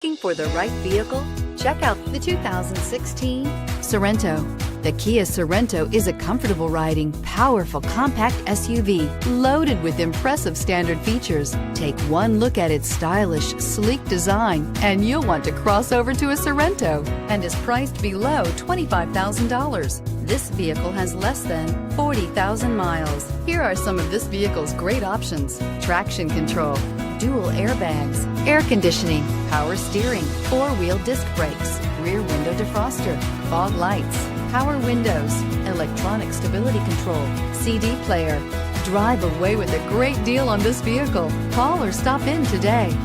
Looking for the right vehicle? Check out the 2016 Sorento. The Kia Sorento is a comfortable riding, powerful compact SUV loaded with impressive standard features. Take one look at its stylish, sleek design and you'll want to cross over to a Sorento, and is priced below $25,000. This vehicle has less than 40,000 miles. Here are some of this vehicle's great options: traction control, dual airbags, air conditioning, power steering, four-wheel disc brakes, rear window defroster, fog lights, power windows, electronic stability control, CD player. Drive away with a great deal on this vehicle. Call or stop in today.